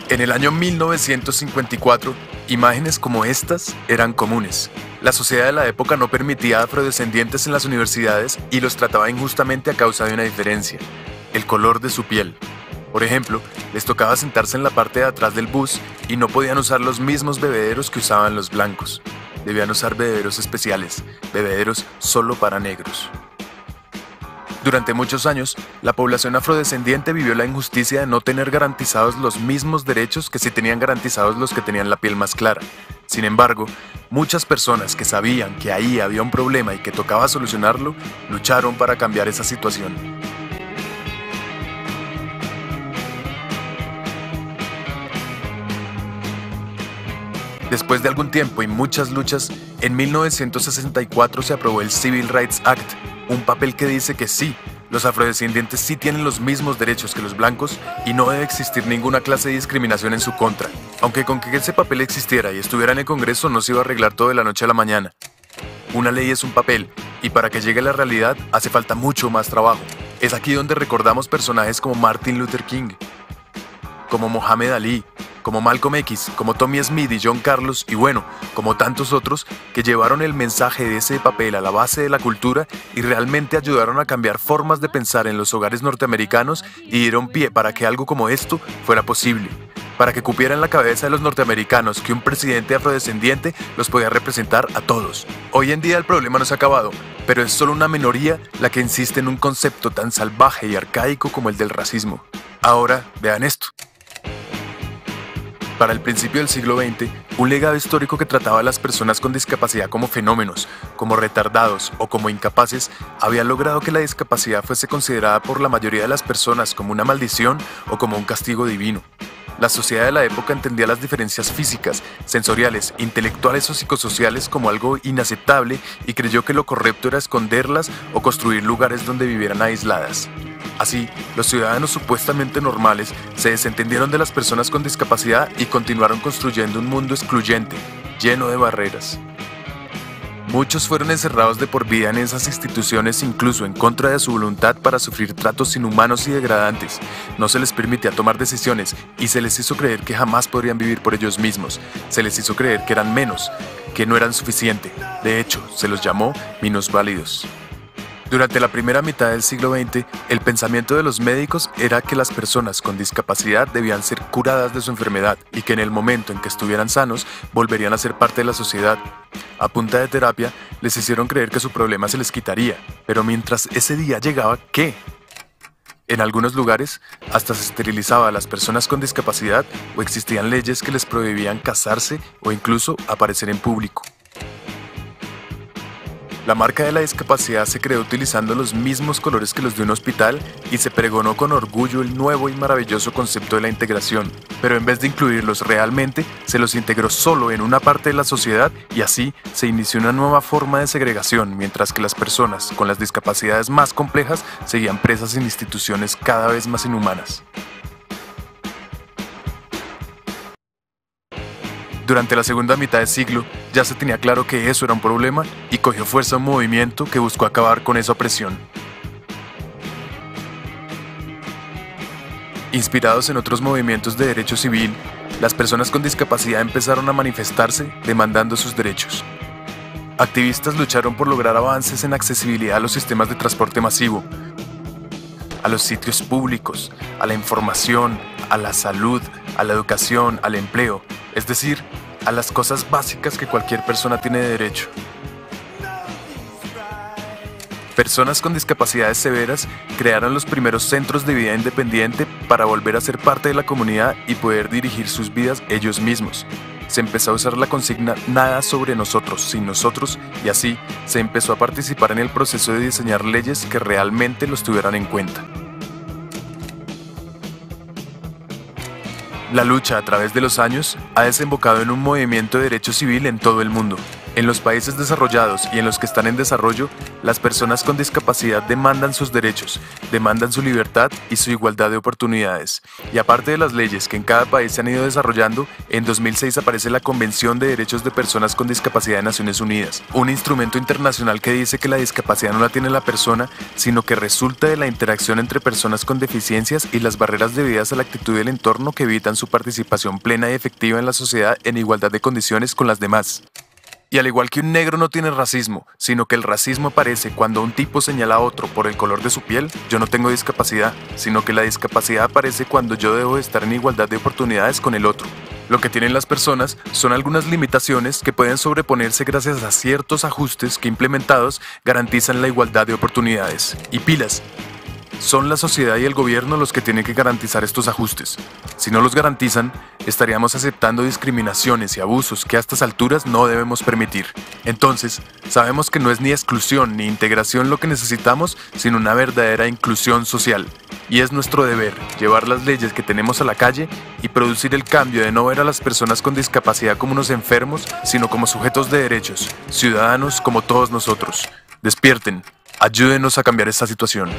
En el año 1954, imágenes como estas eran comunes. La sociedad de la época no permitía a afrodescendientes en las universidades y los trataba injustamente a causa de una diferencia: el color de su piel. Por ejemplo, les tocaba sentarse en la parte de atrás del bus y no podían usar los mismos bebederos que usaban los blancos. Debían usar bebederos especiales, bebederos solo para negros. Durante muchos años, la población afrodescendiente vivió la injusticia de no tener garantizados los mismos derechos que sí tenían garantizados los que tenían la piel más clara. Sin embargo, muchas personas que sabían que ahí había un problema y que tocaba solucionarlo, lucharon para cambiar esa situación. Después de algún tiempo y muchas luchas, en 1964 se aprobó el Civil Rights Act, un papel que dice que sí, los afrodescendientes sí tienen los mismos derechos que los blancos y no debe existir ninguna clase de discriminación en su contra. Aunque con que ese papel existiera y estuviera en el Congreso no se iba a arreglar todo de la noche a la mañana. Una ley es un papel, y para que llegue a la realidad hace falta mucho más trabajo. Es aquí donde recordamos personajes como Martin Luther King, como Mohamed Ali, como Malcolm X, como Tommy Smith y John Carlos, y bueno, como tantos otros que llevaron el mensaje de ese papel a la base de la cultura y realmente ayudaron a cambiar formas de pensar en los hogares norteamericanos y dieron pie para que algo como esto fuera posible, para que cupiera en la cabeza de los norteamericanos que un presidente afrodescendiente los podía representar a todos. Hoy en día el problema no se ha acabado, pero es solo una minoría la que insiste en un concepto tan salvaje y arcaico como el del racismo. Ahora, vean esto. Para el principio del siglo XX, un legado histórico que trataba a las personas con discapacidad como fenómenos, como retardados o como incapaces, había logrado que la discapacidad fuese considerada por la mayoría de las personas como una maldición o como un castigo divino. La sociedad de la época entendía las diferencias físicas, sensoriales, intelectuales o psicosociales como algo inaceptable y creyó que lo correcto era esconderlas o construir lugares donde vivieran aisladas. Así, los ciudadanos supuestamente normales se desentendieron de las personas con discapacidad y continuaron construyendo un mundo excluyente, lleno de barreras. Muchos fueron encerrados de por vida en esas instituciones, incluso en contra de su voluntad, para sufrir tratos inhumanos y degradantes. No se les permitía tomar decisiones y se les hizo creer que jamás podrían vivir por ellos mismos. Se les hizo creer que eran menos, que no eran suficiente. De hecho, se los llamó minusválidos. Durante la primera mitad del siglo XX, el pensamiento de los médicos era que las personas con discapacidad debían ser curadas de su enfermedad y que en el momento en que estuvieran sanos, volverían a ser parte de la sociedad. A punta de terapia, les hicieron creer que su problema se les quitaría, pero mientras ese día llegaba, ¿qué? En algunos lugares, hasta se esterilizaba a las personas con discapacidad o existían leyes que les prohibían casarse o incluso aparecer en público. La marca de la discapacidad se creó utilizando los mismos colores que los de un hospital y se pregonó con orgullo el nuevo y maravilloso concepto de la integración, pero en vez de incluirlos realmente, se los integró solo en una parte de la sociedad y así se inició una nueva forma de segregación, mientras que las personas con las discapacidades más complejas seguían presas en instituciones cada vez más inhumanas. Durante la segunda mitad del siglo, ya se tenía claro que eso era un problema y cogió fuerza un movimiento que buscó acabar con esa opresión. Inspirados en otros movimientos de derecho civil, las personas con discapacidad empezaron a manifestarse demandando sus derechos. Activistas lucharon por lograr avances en accesibilidad a los sistemas de transporte masivo, a los sitios públicos, a la información, a la salud, a la educación, al empleo, es decir, a las cosas básicas que cualquier persona tiene derecho. Personas con discapacidades severas crearon los primeros centros de vida independiente para volver a ser parte de la comunidad y poder dirigir sus vidas ellos mismos. Se empezó a usar la consigna "nada sobre nosotros, sin nosotros", y así se empezó a participar en el proceso de diseñar leyes que realmente los tuvieran en cuenta. La lucha a través de los años ha desembocado en un movimiento de derecho civil en todo el mundo. En los países desarrollados y en los que están en desarrollo, las personas con discapacidad demandan sus derechos, demandan su libertad y su igualdad de oportunidades. Y aparte de las leyes que en cada país se han ido desarrollando, en 2006 aparece la Convención de Derechos de Personas con Discapacidad de Naciones Unidas, un instrumento internacional que dice que la discapacidad no la tiene la persona, sino que resulta de la interacción entre personas con deficiencias y las barreras debidas a la actitud del entorno que evitan su participación plena y efectiva en la sociedad en igualdad de condiciones con las demás. Y al igual que un negro no tiene racismo, sino que el racismo aparece cuando un tipo señala a otro por el color de su piel, yo no tengo discapacidad, sino que la discapacidad aparece cuando yo debo de estar en igualdad de oportunidades con el otro. Lo que tienen las personas son algunas limitaciones que pueden sobreponerse gracias a ciertos ajustes que implementados garantizan la igualdad de oportunidades. Y pilas, son la sociedad y el gobierno los que tienen que garantizar estos ajustes. Si no los garantizan, estaríamos aceptando discriminaciones y abusos que a estas alturas no debemos permitir. Entonces, sabemos que no es ni exclusión ni integración lo que necesitamos, sino una verdadera inclusión social. Y es nuestro deber llevar las leyes que tenemos a la calle y producir el cambio de no ver a las personas con discapacidad como unos enfermos, sino como sujetos de derechos, ciudadanos como todos nosotros. Despierten, ayúdenos a cambiar esta situación.